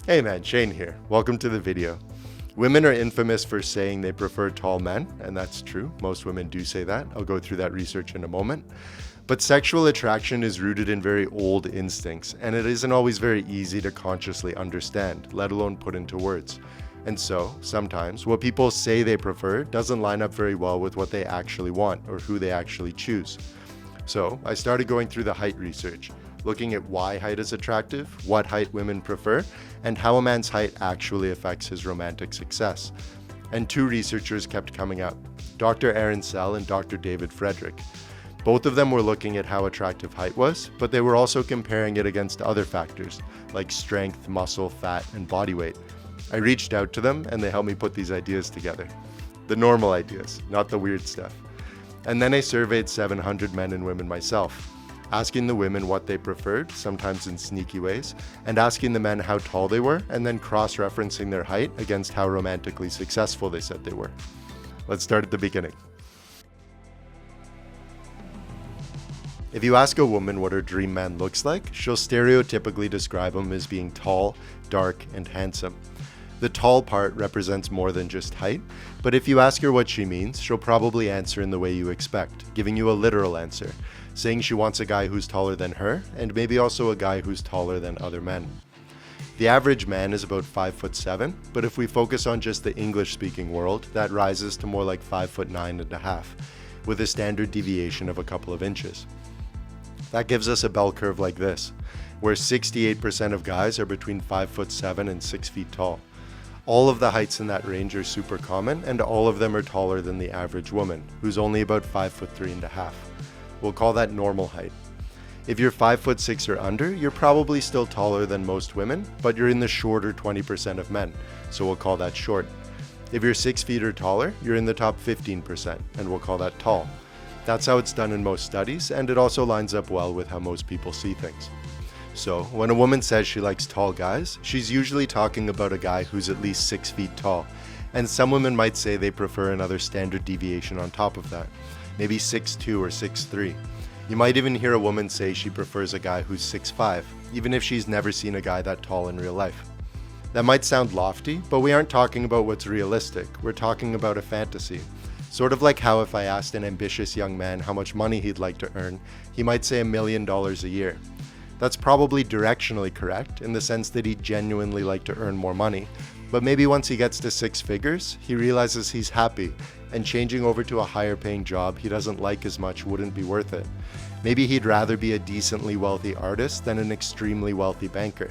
Hey man, Shane here. Welcome to the video. Women are infamous for saying they prefer tall men, and that's true. Most women do say that. I'll go through that research in a moment. But sexual attraction is rooted in very old instincts, and it isn't always very easy to consciously understand, let alone put into words. And so, sometimes, what people say they prefer doesn't line up very well with what they actually want or who they actually choose. So, I started going through the height research, looking at why height is attractive, what height women prefer, and how a man's height actually affects his romantic success. And two researchers kept coming up, Dr. Aaron Sell and Dr. David Frederick. Both of them were looking at how attractive height was, but they were also comparing it against other factors, like strength, muscle, fat, and body weight. I reached out to them, and they helped me put these ideas together. The normal ideas, not the weird stuff. And then I surveyed 700 men and women myself, asking the women what they preferred, sometimes in sneaky ways, and asking the men how tall they were, and then cross-referencing their height against how romantically successful they said they were. Let's start at the beginning. If you ask a woman what her dream man looks like, she'll stereotypically describe him as being tall, dark, and handsome. The tall part represents more than just height, but if you ask her what she means, she'll probably answer in the way you expect, giving you a literal answer, saying she wants a guy who's taller than her, and maybe also a guy who's taller than other men. The average man is about 5'7", but if we focus on just the English-speaking world, that rises to more like 5'9.5", with a standard deviation of a couple of inches. That gives us a bell curve like this, where 68% of guys are between 5'7" and 6 feet tall. All of the heights in that range are super common, and all of them are taller than the average woman, who's only about 5'3.5". We'll call that normal height. If you're 5'6" or under, you're probably still taller than most women, but you're in the shorter 20% of men, so we'll call that short. If you're 6 feet or taller, you're in the top 15%, and we'll call that tall. That's how it's done in most studies, and it also lines up well with how most people see things. So, when a woman says she likes tall guys, she's usually talking about a guy who's at least 6 feet tall, and some women might say they prefer another standard deviation on top of that, maybe 6'2" or 6'3". You might even hear a woman say she prefers a guy who's 6'5", even if she's never seen a guy that tall in real life. That might sound lofty, but we aren't talking about what's realistic, we're talking about a fantasy. Sort of like how if I asked an ambitious young man how much money he'd like to earn, he might say $1 million a year. That's probably directionally correct, in the sense that he'd genuinely like to earn more money, but maybe once he gets to 6 figures, he realizes he's happy, and changing over to a higher paying job he doesn't like as much wouldn't be worth it. Maybe he'd rather be a decently wealthy artist than an extremely wealthy banker.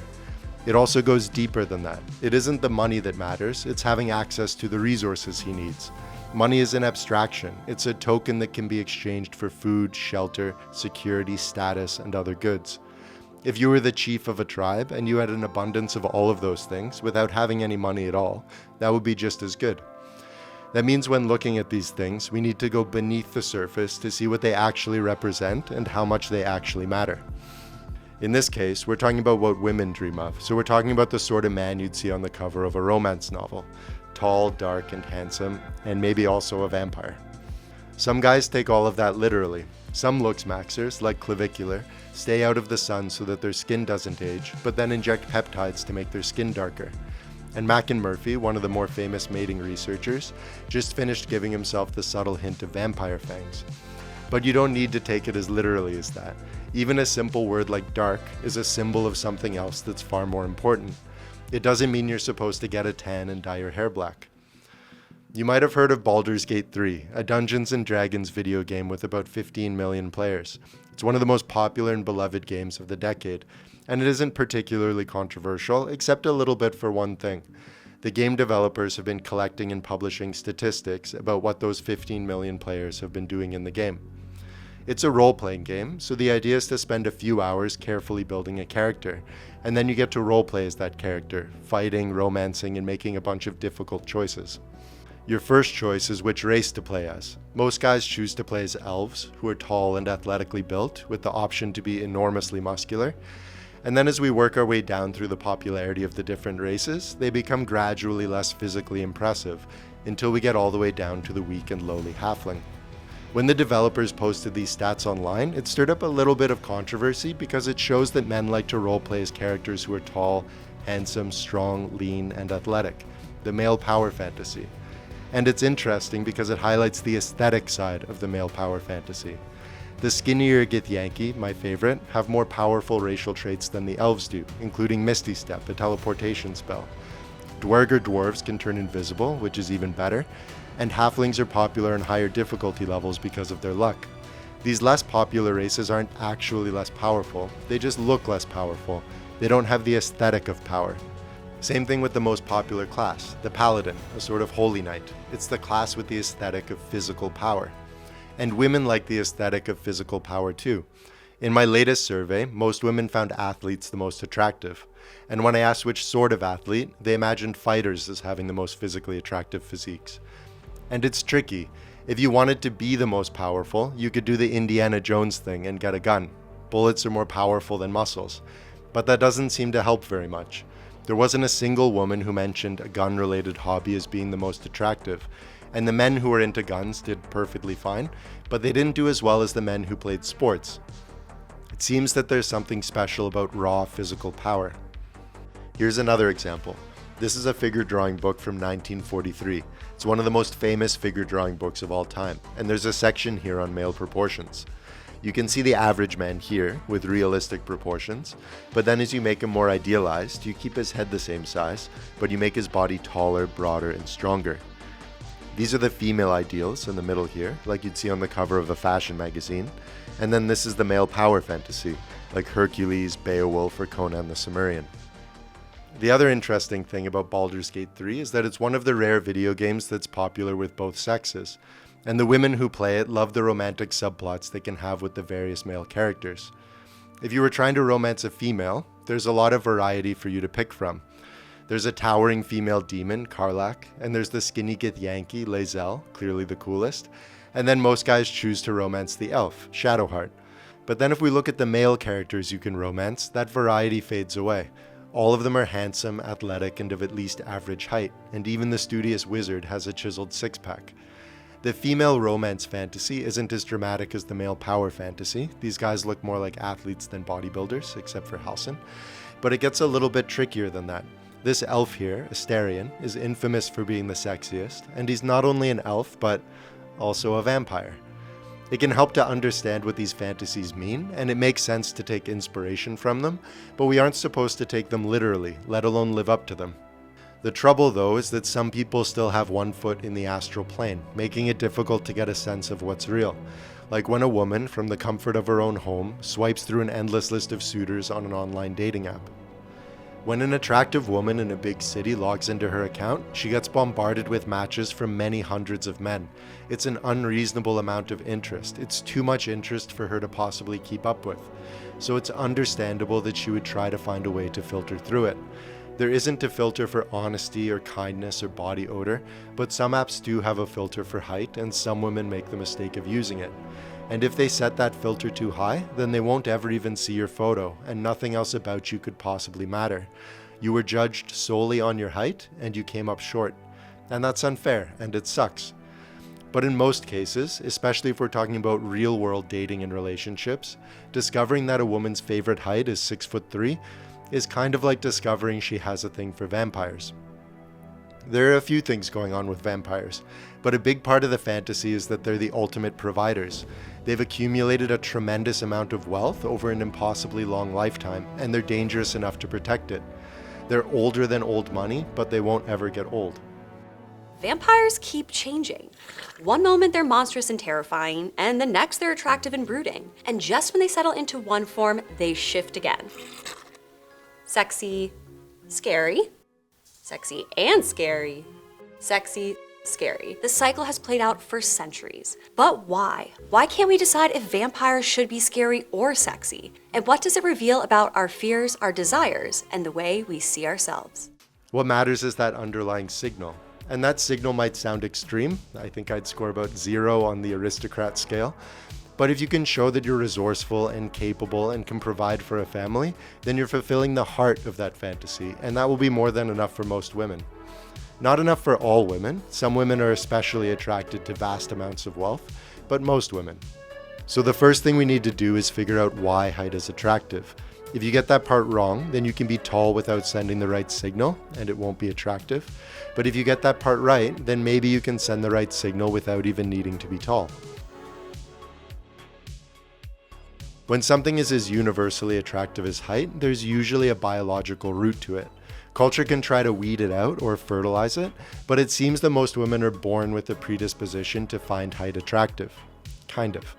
It also goes deeper than that. It isn't the money that matters, it's having access to the resources he needs. Money is an abstraction. It's a token that can be exchanged for food, shelter, security, status, and other goods. If you were the chief of a tribe and you had an abundance of all of those things without having any money at all, that would be just as good. That means when looking at these things, we need to go beneath the surface to see what they actually represent and how much they actually matter. In this case, we're talking about what women dream of, so we're talking about the sort of man you'd see on the cover of a romance novel. Tall, dark, and handsome, and maybe also a vampire. Some guys take all of that literally. Some looks maxers, like clavicular, stay out of the sun so that their skin doesn't age, but then inject peptides to make their skin darker. And Mac and Murphy, one of the more famous mating researchers, just finished giving himself the subtle hint of vampire fangs. But you don't need to take it as literally as that. Even a simple word like dark is a symbol of something else that's far more important. It doesn't mean you're supposed to get a tan and dye your hair black. You might have heard of Baldur's Gate 3, a Dungeons & Dragons video game with about 15 million players. It's one of the most popular and beloved games of the decade, and it isn't particularly controversial, except a little bit for one thing. The game developers have been collecting and publishing statistics about what those 15 million players have been doing in the game. It's a role-playing game, so the idea is to spend a few hours carefully building a character, and then you get to roleplay as that character, fighting, romancing, and making a bunch of difficult choices. Your first choice is which race to play as. Most guys choose to play as elves, who are tall and athletically built, with the option to be enormously muscular. And then as we work our way down through the popularity of the different races, they become gradually less physically impressive, until we get all the way down to the weak and lowly halfling. When the developers posted these stats online, it stirred up a little bit of controversy because it shows that men like to roleplay as characters who are tall, handsome, strong, lean, and athletic, the male power fantasy. And it's interesting because it highlights the aesthetic side of the male power fantasy. The skinnier Githyanki, my favorite, have more powerful racial traits than the elves do, including Misty Step, a teleportation spell. Dwerger dwarves can turn invisible, which is even better, and halflings are popular in higher difficulty levels because of their luck. These less popular races aren't actually less powerful, they just look less powerful. They don't have the aesthetic of power. Same thing with the most popular class, the Paladin, a sort of holy knight. It's the class with the aesthetic of physical power. And women like the aesthetic of physical power too. In my latest survey, most women found athletes the most attractive. And when I asked which sort of athlete, they imagined fighters as having the most physically attractive physiques. And it's tricky. If you wanted to be the most powerful, you could do the Indiana Jones thing and get a gun. Bullets are more powerful than muscles. But that doesn't seem to help very much. There wasn't a single woman who mentioned a gun-related hobby as being the most attractive, and the men who were into guns did perfectly fine, but they didn't do as well as the men who played sports. It seems that there's something special about raw physical power. Here's another example. This is a figure drawing book from 1943. It's one of the most famous figure drawing books of all time, and there's a section here on male proportions. You can see the average man here with realistic proportions, but then as you make him more idealized, you keep his head the same size, but you make his body taller, broader, and stronger. These are the female ideals in the middle here, like you'd see on the cover of a fashion magazine, and then this is the male power fantasy, like Hercules, Beowulf, or Conan the Cimmerian. The other interesting thing about Baldur's Gate 3 is that it's one of the rare video games that's popular with both sexes, and the women who play it love the romantic subplots they can have with the various male characters. If you were trying to romance a female, there's a lot of variety for you to pick from. There's a towering female demon, Karlach, and there's the skinny Githyanki, Lae'zel, clearly the coolest, and then most guys choose to romance the elf, Shadowheart. But then if we look at the male characters you can romance, that variety fades away. All of them are handsome, athletic, and of at least average height, and even the studious wizard has a chiseled six-pack. The female romance fantasy isn't as dramatic as the male power fantasy. These guys look more like athletes than bodybuilders, except for Halsin. But it gets a little bit trickier than that. This elf here, Astarion, is infamous for being the sexiest, and he's not only an elf, but also a vampire. It can help to understand what these fantasies mean, and it makes sense to take inspiration from them, but we aren't supposed to take them literally, let alone live up to them. The trouble, though, is that some people still have one foot in the astral plane, making it difficult to get a sense of what's real. Like when a woman, from the comfort of her own home, swipes through an endless list of suitors on an online dating app. When an attractive woman in a big city logs into her account, she gets bombarded with matches from many hundreds of men. It's an unreasonable amount of interest. It's too much interest for her to possibly keep up with. So it's understandable that she would try to find a way to filter through it. There isn't a filter for honesty or kindness or body odor, but some apps do have a filter for height, and some women make the mistake of using it. And if they set that filter too high, then they won't ever even see your photo, and nothing else about you could possibly matter. You were judged solely on your height, and you came up short. And that's unfair, and it sucks. But in most cases, especially if we're talking about real-world dating and relationships, discovering that a woman's favorite height is 6'3" is kind of like discovering she has a thing for vampires. There are a few things going on with vampires, but a big part of the fantasy is that they're the ultimate providers. They've accumulated a tremendous amount of wealth over an impossibly long lifetime, and they're dangerous enough to protect it. They're older than old money, but they won't ever get old. Vampires keep changing. One moment they're monstrous and terrifying, and the next they're attractive and brooding. And just when they settle into one form, they shift again. Sexy, scary. Sexy and scary. Sexy, scary. The cycle has played out for centuries. But why? Why can't we decide if vampires should be scary or sexy? And what does it reveal about our fears, our desires, and the way we see ourselves? What matters is that underlying signal. And that signal might sound extreme. I think I'd score about 0 on the aristocrat scale. But if you can show that you're resourceful and capable and can provide for a family, then you're fulfilling the heart of that fantasy, and that will be more than enough for most women. Not enough for all women. Some women are especially attracted to vast amounts of wealth, but most women. So the first thing we need to do is figure out why height is attractive. If you get that part wrong, then you can be tall without sending the right signal, and it won't be attractive. But if you get that part right, then maybe you can send the right signal without even needing to be tall. When something is as universally attractive as height, there's usually a biological root to it. Culture can try to weed it out or fertilize it, but it seems that most women are born with a predisposition to find height attractive. Kind of.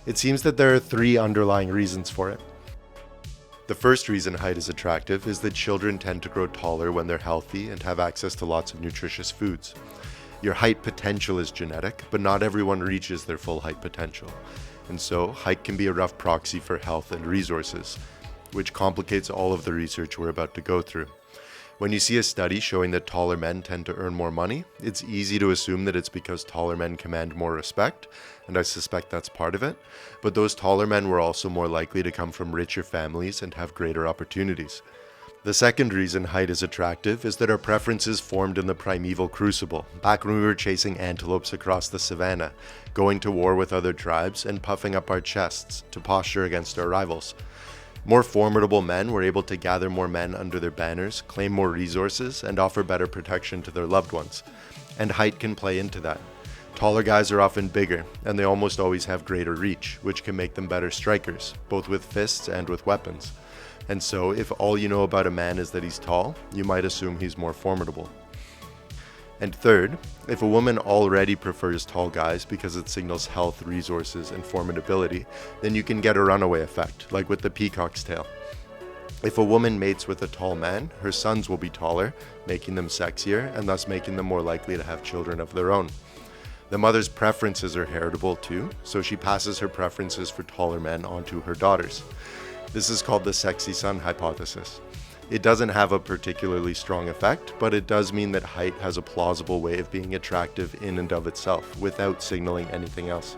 It seems that there are 3 underlying reasons for it. The first reason height is attractive is that children tend to grow taller when they're healthy and have access to lots of nutritious foods. Your height potential is genetic, but not everyone reaches their full height potential. And so, height can be a rough proxy for health and resources, which complicates all of the research we're about to go through. When you see a study showing that taller men tend to earn more money, it's easy to assume that it's because taller men command more respect, and I suspect that's part of it, but those taller men were also more likely to come from richer families and have greater opportunities. The second reason height is attractive is that our preferences formed in the primeval crucible, back when we were chasing antelopes across the savannah, going to war with other tribes, and puffing up our chests to posture against our rivals. More formidable men were able to gather more men under their banners, claim more resources, and offer better protection to their loved ones. And height can play into that. Taller guys are often bigger, and they almost always have greater reach, which can make them better strikers, both with fists and with weapons. And so, if all you know about a man is that he's tall, you might assume he's more formidable. And third, if a woman already prefers tall guys because it signals health, resources, and formidability, then you can get a runaway effect, like with the peacock's tail. If a woman mates with a tall man, her sons will be taller, making them sexier, and thus making them more likely to have children of their own. The mother's preferences are heritable too, so she passes her preferences for taller men onto her daughters. This is called the sexy son hypothesis. It doesn't have a particularly strong effect, but it does mean that height has a plausible way of being attractive in and of itself, without signaling anything else.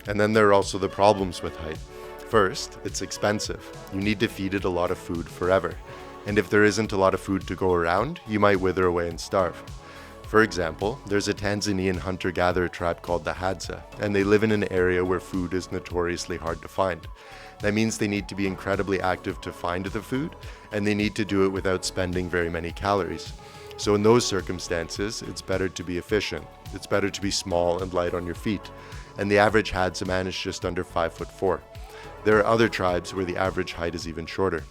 And then there are also the problems with height. First, it's expensive. You need to feed it a lot of food forever. And if there isn't a lot of food to go around, you might wither away and starve. For example, there's a Tanzanian hunter-gatherer tribe called the Hadza, and they live in an area where food is notoriously hard to find. That means they need to be incredibly active to find the food, and they need to do it without spending very many calories. So in those circumstances, it's better to be efficient. It's better to be small and light on your feet. And the average Hadza man is just under 5'4". There are other tribes where the average height is even shorter.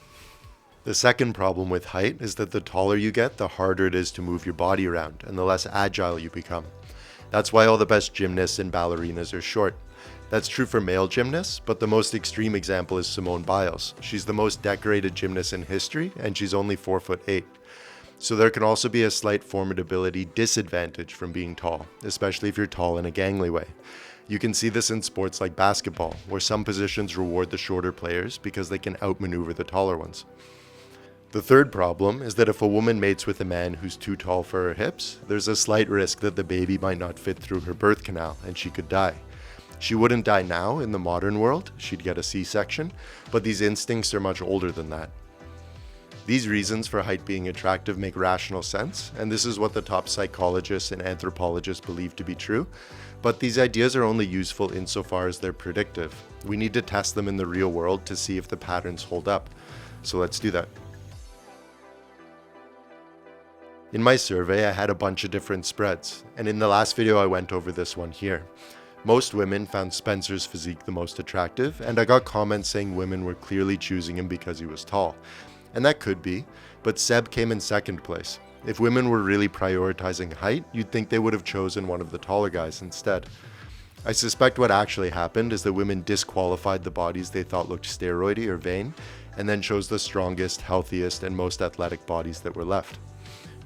The second problem with height is that the taller you get, the harder it is to move your body around, and the less agile you become. That's why all the best gymnasts and ballerinas are short. That's true for male gymnasts, but the most extreme example is Simone Biles. She's the most decorated gymnast in history, and she's only 4'8". So there can also be a slight formidability disadvantage from being tall, especially if you're tall in a gangly way. You can see this in sports like basketball, where some positions reward the shorter players because they can outmaneuver the taller ones. The third problem is that if a woman mates with a man who's too tall for her hips, there's a slight risk that the baby might not fit through her birth canal and she could die. She wouldn't die now in the modern world, she'd get a C-section, but these instincts are much older than that. These reasons for height being attractive make rational sense, and this is what the top psychologists and anthropologists believe to be true, but these ideas are only useful insofar as they're predictive. We need to test them in the real world to see if the patterns hold up. So let's do that. In my survey, I had a bunch of different spreads, and in the last video I went over this one here. Most women found Spencer's physique the most attractive, and I got comments saying women were clearly choosing him because he was tall. And that could be, but Seb came in second place. If women were really prioritizing height, you'd think they would have chosen one of the taller guys instead. I suspect what actually happened is that women disqualified the bodies they thought looked steroidy or vain, and then chose the strongest, healthiest, and most athletic bodies that were left.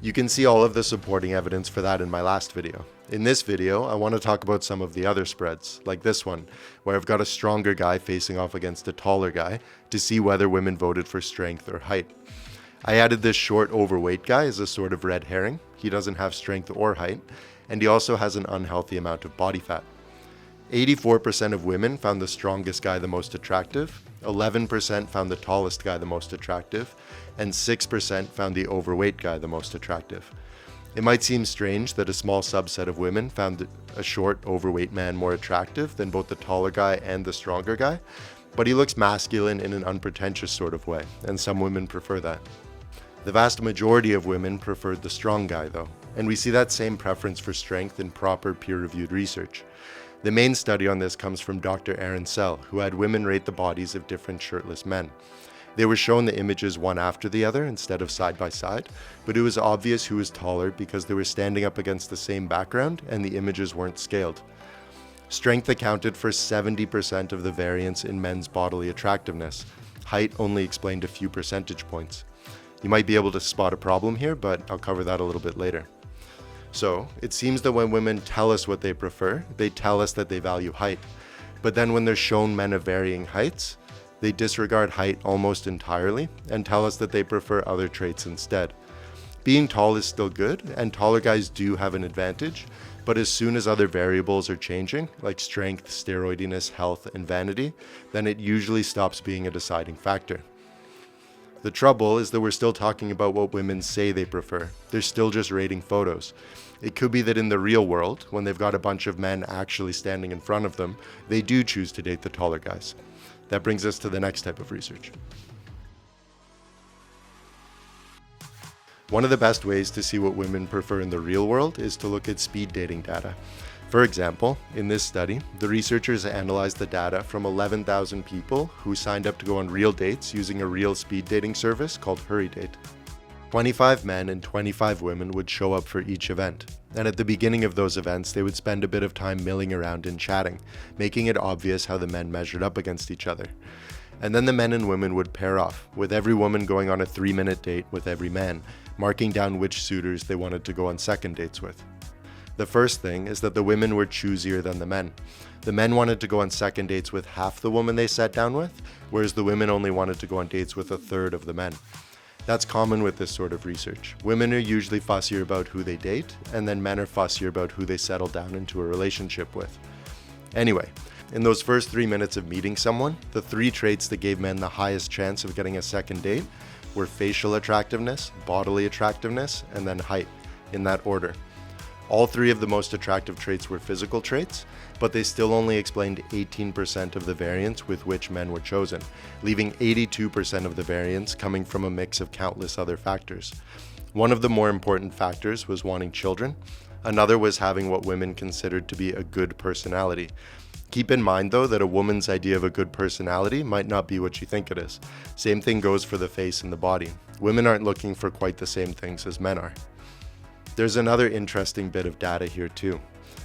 You can see all of the supporting evidence for that in my last video. In this video, I want to talk about some of the other spreads, like this one, where I've got a stronger guy facing off against a taller guy to see whether women voted for strength or height. I added this short, overweight guy as a sort of red herring. He doesn't have strength or height, and he also has an unhealthy amount of body fat. 84% of women found the strongest guy the most attractive, 11% found the tallest guy the most attractive, and 6% found the overweight guy the most attractive. It might seem strange that a small subset of women found a short, overweight man more attractive than both the taller guy and the stronger guy, but he looks masculine in an unpretentious sort of way, and some women prefer that. The vast majority of women preferred the strong guy though, and we see that same preference for strength in proper peer-reviewed research. The main study on this comes from Dr. Aaron Sell, who had women rate the bodies of different shirtless men. They were shown the images one after the other instead of side by side, but it was obvious who was taller because they were standing up against the same background and the images weren't scaled. Strength accounted for 70% of the variance in men's bodily attractiveness. Height only explained a few percentage points. You might be able to spot a problem here, but I'll cover that a little bit later. So, it seems that when women tell us what they prefer, they tell us that they value height. But then when they're shown men of varying heights, they disregard height almost entirely and tell us that they prefer other traits instead. Being tall is still good, and taller guys do have an advantage, but as soon as other variables are changing, like strength, steroidiness, health, and vanity, then it usually stops being a deciding factor. The trouble is that we're still talking about what women say they prefer. They're still just rating photos. It could be that in the real world, when they've got a bunch of men actually standing in front of them, they do choose to date the taller guys. That brings us to the next type of research. One of the best ways to see what women prefer in the real world is to look at speed dating data. For example, in this study, the researchers analyzed the data from 11,000 people who signed up to go on real dates using a real speed dating service called HurryDate. 25 men and 25 women would show up for each event, and at the beginning of those events they would spend a bit of time milling around and chatting, making it obvious how the men measured up against each other. And then the men and women would pair off, with every woman going on a 3-minute date with every man, marking down which suitors they wanted to go on second dates with. The first thing is that the women were choosier than the men. The men wanted to go on second dates with half the women they sat down with, whereas the women only wanted to go on dates with a third of the men. That's common with this sort of research. Women are usually fussier about who they date, and then men are fussier about who they settle down into a relationship with. Anyway, in those first 3 minutes of meeting someone, the 3 traits that gave men the highest chance of getting a second date were facial attractiveness, bodily attractiveness, and then height, in that order. All 3 of the most attractive traits were physical traits, but they still only explained 18% of the variance with which men were chosen, leaving 82% of the variance coming from a mix of countless other factors. One of the more important factors was wanting children. Another was having what women considered to be a good personality. Keep in mind though that a woman's idea of a good personality might not be what you think it is. Same thing goes for the face and the body. Women aren't looking for quite the same things as men are. There's another interesting bit of data here too.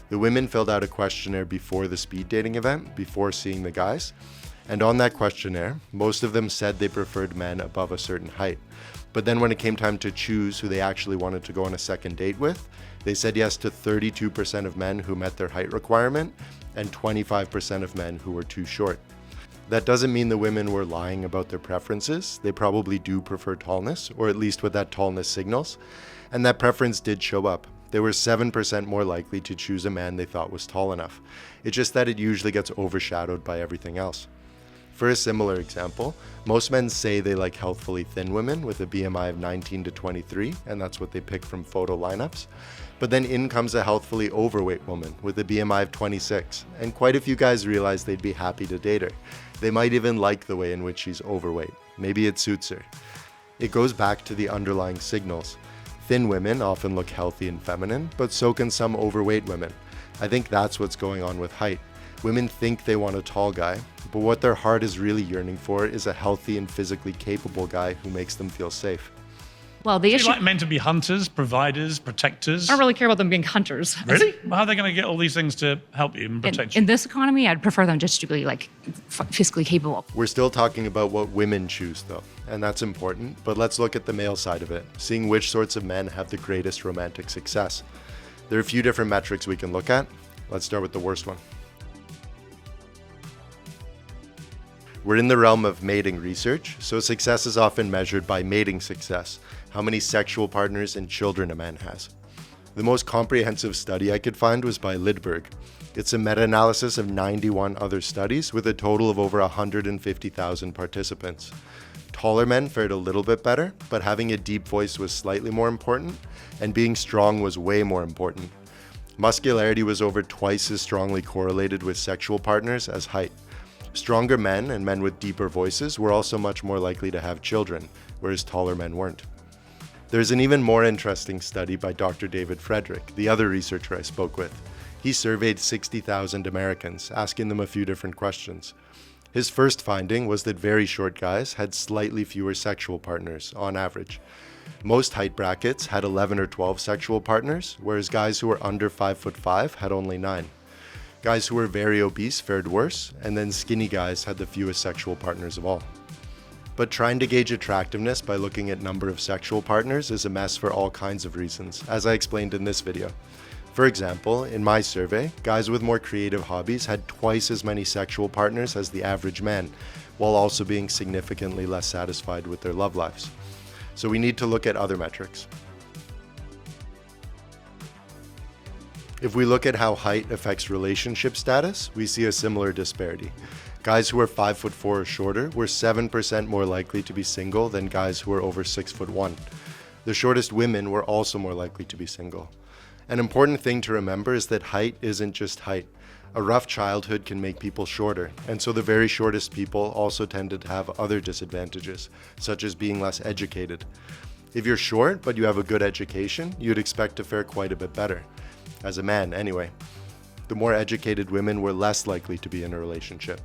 The women filled out a questionnaire before the speed dating event, before seeing the guys, and on that questionnaire, most of them said they preferred men above a certain height. But then when it came time to choose who they actually wanted to go on a second date with, they said yes to 32% of men who met their height requirement and 25% of men who were too short. That doesn't mean the women were lying about their preferences. They probably do prefer tallness, or at least what that tallness signals, and that preference did show up. They were 7% more likely to choose a man they thought was tall enough. It's just that it usually gets overshadowed by everything else. For a similar example, most men say they like healthfully thin women with a BMI of 19 to 23, and that's what they pick from photo lineups. But then in comes a healthfully overweight woman with a BMI of 26, and quite a few guys realize they'd be happy to date her. They might even like the way in which she's overweight. Maybe it suits her. It goes back to the underlying signals. Thin women often look healthy and feminine, but so can some overweight women. I think that's what's going on with height. Women think they want a tall guy, but what their heart is really yearning for is a healthy and physically capable guy who makes them feel safe. Well, the Do issue. you like men to be hunters, providers, protectors? I don't really care about them being hunters. Really? Well, how are they going to get all these things to help you and protect you? In this economy, I'd prefer them just to be like physically capable. We're still talking about what women choose though, and that's important, but let's look at the male side of it, seeing which sorts of men have the greatest romantic success. There are a few different metrics we can look at. Let's start with the worst one. We're in the realm of mating research, so success is often measured by mating success, how many sexual partners and children a man has. The most comprehensive study I could find was by Lidberg. It's a meta-analysis of 91 other studies with a total of over 150,000 participants. Taller men fared a little bit better, but having a deep voice was slightly more important, and being strong was way more important. Muscularity was over twice as strongly correlated with sexual partners as height. Stronger men and men with deeper voices were also much more likely to have children, whereas taller men weren't. There's an even more interesting study by Dr. David Frederick, the other researcher I spoke with. He surveyed 60,000 Americans, asking them a few different questions. His first finding was that very short guys had slightly fewer sexual partners, on average. Most height brackets had 11 or 12 sexual partners, whereas guys who were under 5'5" had only 9. Guys who were very obese fared worse, and then skinny guys had the fewest sexual partners of all. But trying to gauge attractiveness by looking at number of sexual partners is a mess for all kinds of reasons, as I explained in this video. For example, in my survey, guys with more creative hobbies had twice as many sexual partners as the average man, while also being significantly less satisfied with their love lives. So we need to look at other metrics. If we look at how height affects relationship status, we see a similar disparity. Guys who are 5'4" or shorter were 7% more likely to be single than guys who are over 6'1". The shortest women were also more likely to be single. An important thing to remember is that height isn't just height. A rough childhood can make people shorter, and so the very shortest people also tended to have other disadvantages, such as being less educated. If you're short but you have a good education, you'd expect to fare quite a bit better. As a man, anyway. The more educated women were less likely to be in a relationship.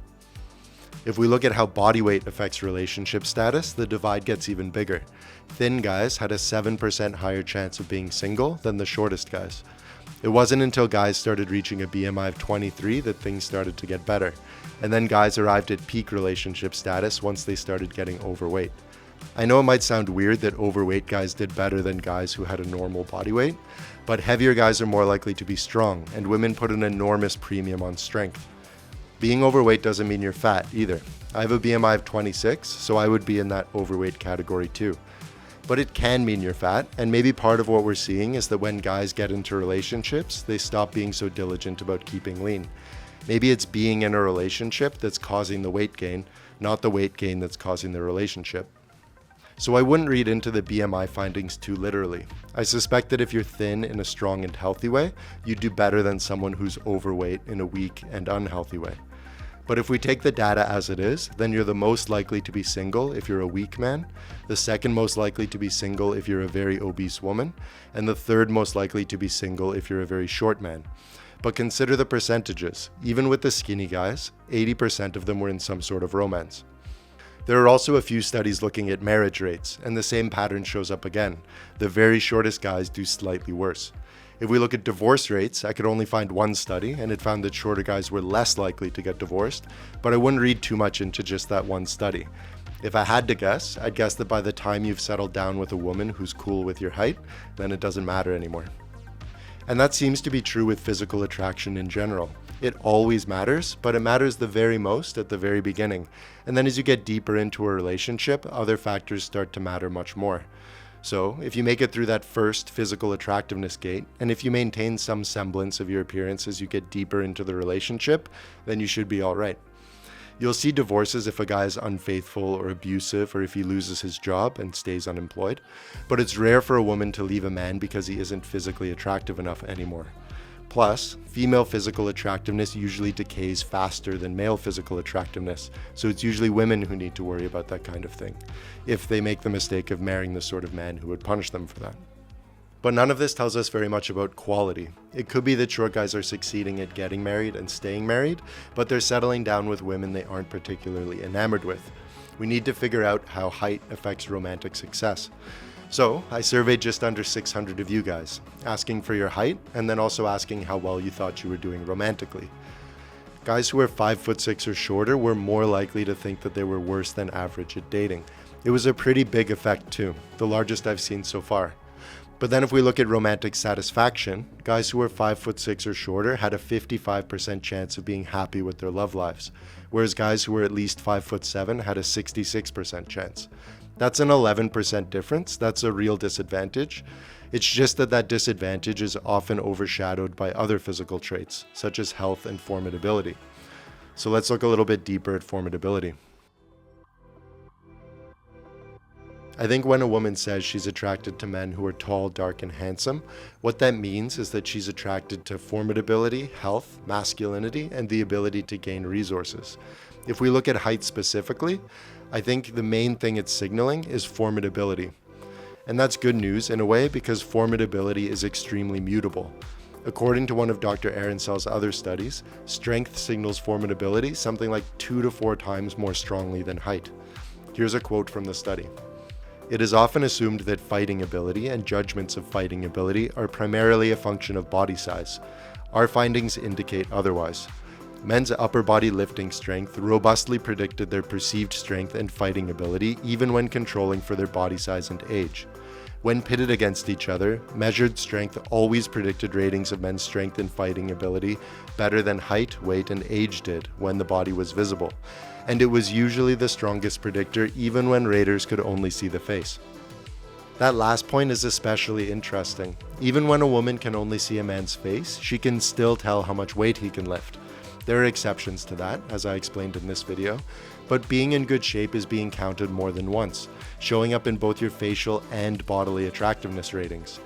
If we look at how body weight affects relationship status, the divide gets even bigger. Thin guys had a 7% higher chance of being single than the shortest guys. It wasn't until guys started reaching a BMI of 23 that things started to get better, and then guys arrived at peak relationship status once they started getting overweight. I know it might sound weird that overweight guys did better than guys who had a normal body weight, but heavier guys are more likely to be strong, and women put an enormous premium on strength. Being overweight doesn't mean you're fat either. I have a BMI of 26, so I would be in that overweight category too. But it can mean you're fat, and maybe part of what we're seeing is that when guys get into relationships, they stop being so diligent about keeping lean. Maybe it's being in a relationship that's causing the weight gain, not the weight gain that's causing the relationship. So I wouldn't read into the BMI findings too literally. I suspect that if you're thin in a strong and healthy way, you'd do better than someone who's overweight in a weak and unhealthy way. But if we take the data as it is, then you're the most likely to be single if you're a weak man, the second most likely to be single if you're a very obese woman, and the third most likely to be single if you're a very short man. But consider the percentages. Even with the skinny guys, 80% of them were in some sort of romance. There are also a few studies looking at marriage rates, and the same pattern shows up again. The very shortest guys do slightly worse. If we look at divorce rates, I could only find one study, and it found that shorter guys were less likely to get divorced, but I wouldn't read too much into just that one study. If I had to guess, I'd guess that by the time you've settled down with a woman who's cool with your height, then it doesn't matter anymore. And that seems to be true with physical attraction in general. It always matters, but it matters the very most at the very beginning. And then as you get deeper into a relationship, other factors start to matter much more. So if you make it through that first physical attractiveness gate, and if you maintain some semblance of your appearance as you get deeper into the relationship, then you should be all right. You'll see divorces if a guy is unfaithful or abusive, or if he loses his job and stays unemployed. But it's rare for a woman to leave a man because he isn't physically attractive enough anymore. Plus, female physical attractiveness usually decays faster than male physical attractiveness, so it's usually women who need to worry about that kind of thing, if they make the mistake of marrying the sort of man who would punish them for that. But none of this tells us very much about quality. It could be that short guys are succeeding at getting married and staying married, but they're settling down with women they aren't particularly enamored with. We need to figure out how height affects romantic success. So I surveyed just under 600 of you guys, asking for your height and then also asking how well you thought you were doing romantically. Guys who were 5'6" or shorter were more likely to think that they were worse than average at dating. It was a pretty big effect too, the largest I've seen so far. But then if we look at romantic satisfaction, guys who were 5'6" or shorter had a 55% chance of being happy with their love lives, whereas guys who were at least 5'7" had a 66% chance. That's an 11% difference. That's a real disadvantage. It's just that that disadvantage is often overshadowed by other physical traits, such as health and formidability. So let's look a little bit deeper at formidability. I think when a woman says she's attracted to men who are tall, dark, and handsome, what that means is that she's attracted to formidability, health, masculinity, and the ability to gain resources. If we look at height specifically, I think the main thing it's signaling is formidability. And that's good news in a way because formidability is extremely mutable. According to one of Dr. Ehrensel's other studies, strength signals formidability something like 2 to 4 times more strongly than height. Here's a quote from the study. It is often assumed that fighting ability and judgments of fighting ability are primarily a function of body size. Our findings indicate otherwise. Men's upper body lifting strength robustly predicted their perceived strength and fighting ability even when controlling for their body size and age. When pitted against each other, measured strength always predicted ratings of men's strength and fighting ability better than height, weight, and age did when the body was visible. And it was usually the strongest predictor even when raters could only see the face. That last point is especially interesting. Even when a woman can only see a man's face, she can still tell how much weight he can lift. There are exceptions to that, as I explained in this video, but being in good shape is being counted more than once, showing up in both your facial and bodily attractiveness ratings.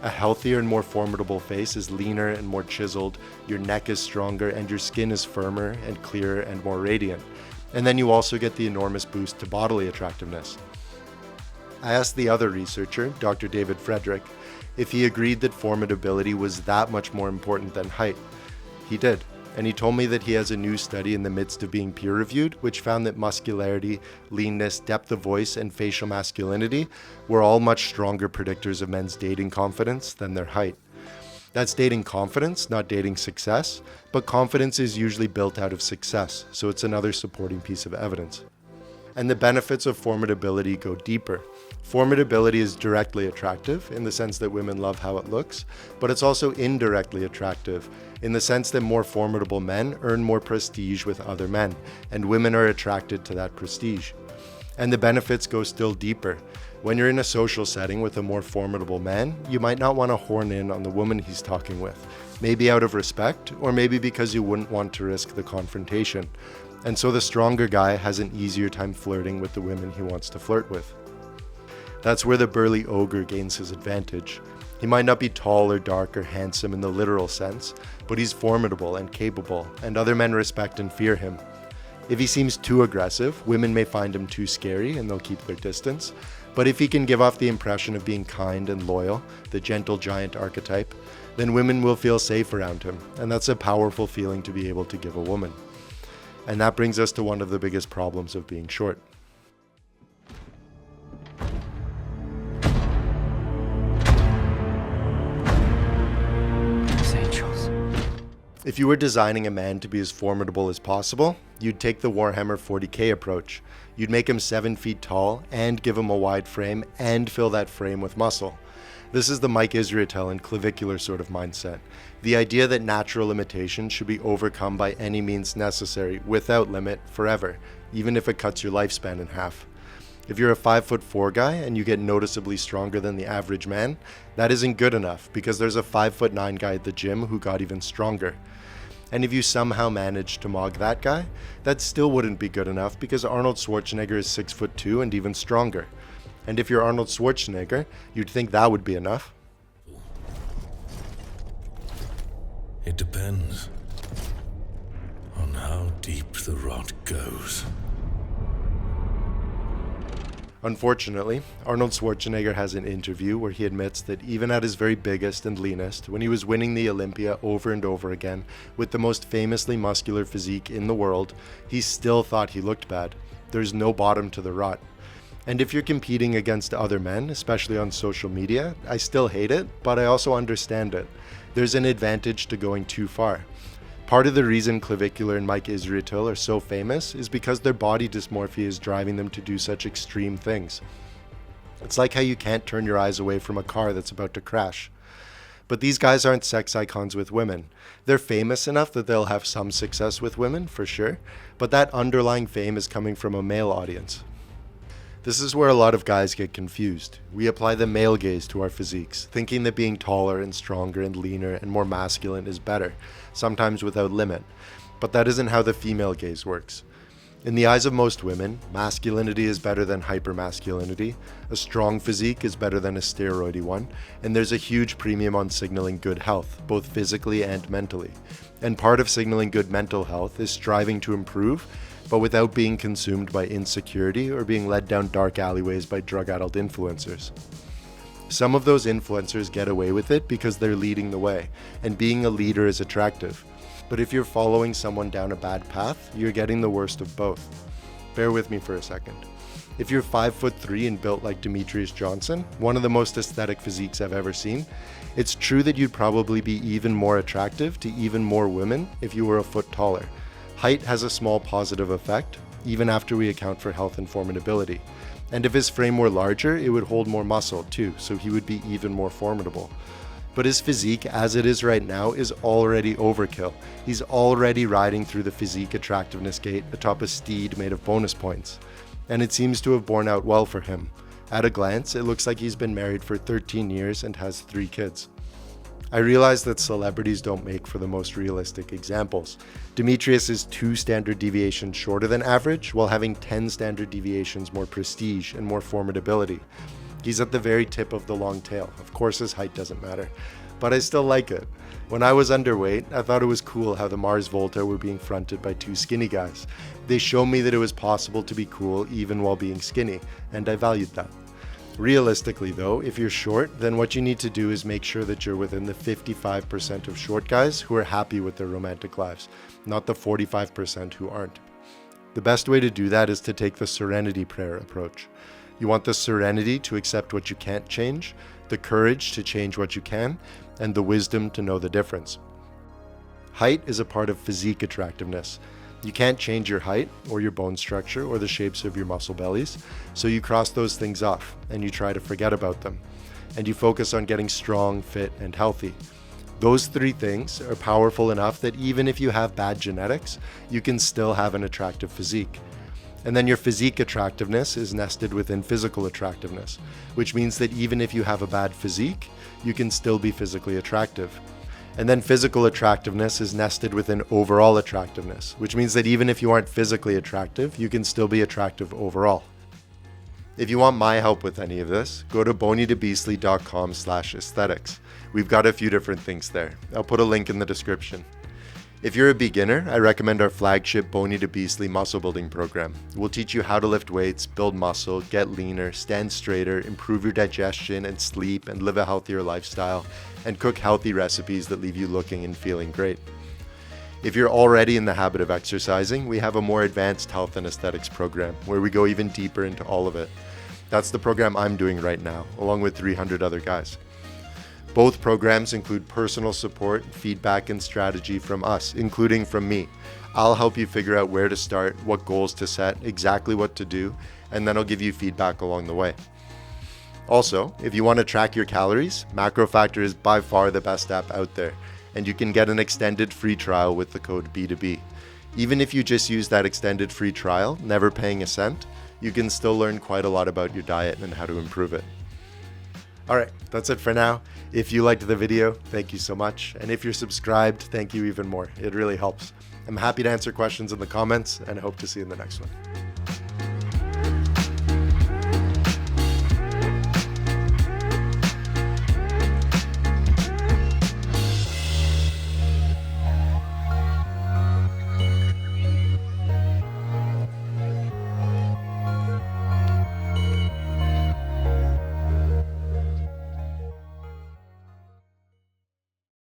A healthier and more formidable face is leaner and more chiseled, your neck is stronger, and your skin is firmer and clearer and more radiant. And then you also get the enormous boost to bodily attractiveness. I asked the other researcher, Dr. David Frederick, if he agreed that formidability was that much more important than height. He did. And he told me that he has a new study in the midst of being peer-reviewed, which found that muscularity, leanness, depth of voice, and facial masculinity were all much stronger predictors of men's dating confidence than their height. That's dating confidence, not dating success, but confidence is usually built out of success, so it's another supporting piece of evidence. And the benefits of formidability go deeper. Formidability is directly attractive in the sense that women love how it looks, but it's also indirectly attractive in the sense that more formidable men earn more prestige with other men, and women are attracted to that prestige. And the benefits go still deeper. When you're in a social setting with a more formidable man, you might not want to horn in on the woman he's talking with, maybe out of respect, or maybe because you wouldn't want to risk the confrontation. And so the stronger guy has an easier time flirting with the women he wants to flirt with. That's where the burly ogre gains his advantage. He might not be tall or dark or handsome in the literal sense, but he's formidable and capable, and other men respect and fear him. If he seems too aggressive, women may find him too scary and they'll keep their distance. But if he can give off the impression of being kind and loyal, the gentle giant archetype, then women will feel safe around him, and that's a powerful feeling to be able to give a woman. And that brings us to one of the biggest problems of being short. If you were designing a man to be as formidable as possible, you'd take the Warhammer 40k approach. You'd make him 7 feet tall and give him a wide frame and fill that frame with muscle. This is the Mike Israetel and clavicular sort of mindset. The idea that natural limitations should be overcome by any means necessary, without limit, forever, even if it cuts your lifespan in half. If you're a 5'4" guy and you get noticeably stronger than the average man, that isn't good enough because there's a 5'9" guy at the gym who got even stronger. And if you somehow managed to mog that guy, that still wouldn't be good enough because Arnold Schwarzenegger is 6'2" and even stronger. And if you're Arnold Schwarzenegger, you'd think that would be enough. It depends on how deep the rot goes. Unfortunately, Arnold Schwarzenegger has an interview where he admits that even at his very biggest and leanest, when he was winning the Olympia over and over again with the most famously muscular physique in the world, he still thought he looked bad. There's no bottom to the rot. And if you're competing against other men, especially on social media, I still hate it, but I also understand it. There's an advantage to going too far. Part of the reason Clavicular and Mike Israetel are so famous is because their body dysmorphia is driving them to do such extreme things. It's like how you can't turn your eyes away from a car that's about to crash. But these guys aren't sex icons with women. They're famous enough that they'll have some success with women, for sure, but that underlying fame is coming from a male audience. This is where a lot of guys get confused. We apply the male gaze to our physiques, thinking that being taller and stronger and leaner and more masculine is better, sometimes without limit. But that isn't how the female gaze works. In the eyes of most women, masculinity is better than hypermasculinity, a strong physique is better than a steroidy one, and there's a huge premium on signaling good health, both physically and mentally. And part of signaling good mental health is striving to improve, but without being consumed by insecurity or being led down dark alleyways by drug-addled influencers. Some of those influencers get away with it because they're leading the way, and being a leader is attractive. But if you're following someone down a bad path, you're getting the worst of both. Bear with me for a second. If you're 5'3" and built like Demetrius Johnson, one of the most aesthetic physiques I've ever seen, it's true that you'd probably be even more attractive to even more women if you were a foot taller. Height has a small positive effect, even after we account for health and formidability. And if his frame were larger, it would hold more muscle too, so he would be even more formidable. But his physique, as it is right now, is already overkill. He's already riding through the physique attractiveness gate atop a steed made of bonus points. And it seems to have borne out well for him. At a glance, it looks like he's been married for 13 years and has 3 kids. I realize that celebrities don't make for the most realistic examples. Demetrius is 2 standard deviations shorter than average, while having 10 standard deviations more prestige and more formidability. He's at the very tip of the long tail. Of course his height doesn't matter, but I still like it. When I was underweight, I thought it was cool how the Mars Volta were being fronted by 2 skinny guys. They showed me that it was possible to be cool even while being skinny, and I valued that. Realistically though, if you're short, then what you need to do is make sure that you're within the 55% of short guys who are happy with their romantic lives, not the 45% who aren't. The best way to do that is to take the serenity prayer approach. You want the serenity to accept what you can't change, the courage to change what you can, and the wisdom to know the difference. Height is a part of physique attractiveness. You can't change your height or your bone structure or the shapes of your muscle bellies, so you cross those things off and you try to forget about them. And you focus on getting strong, fit, and healthy. Those 3 things are powerful enough that even if you have bad genetics, you can still have an attractive physique. And then your physique attractiveness is nested within physical attractiveness, which means that even if you have a bad physique, you can still be physically attractive. And then physical attractiveness is nested within overall attractiveness, which means that even if you aren't physically attractive, you can still be attractive overall. If you want my help with any of this, go to bonytobeastly.com/aesthetics. We've got a few different things there. I'll put a link in the description. If you're a beginner, I recommend our flagship Bony to Beastly muscle building program. We'll teach you how to lift weights, build muscle, get leaner, stand straighter, improve your digestion and sleep, and live a healthier lifestyle, and cook healthy recipes that leave you looking and feeling great. If you're already in the habit of exercising, we have a more advanced health and aesthetics program where we go even deeper into all of it. That's the program I'm doing right now, along with 300 other guys. Both programs include personal support, feedback, and strategy from us, including from me. I'll help you figure out where to start, what goals to set, exactly what to do, and then I'll give you feedback along the way. Also, if you want to track your calories, MacroFactor is by far the best app out there, and you can get an extended free trial with the code B2B. Even if you just use that extended free trial, never paying a cent, you can still learn quite a lot about your diet and how to improve it. Alright, that's it for now. If you liked the video, thank you so much. And if you're subscribed, thank you even more. It really helps. I'm happy to answer questions in the comments and I hope to see you in the next one.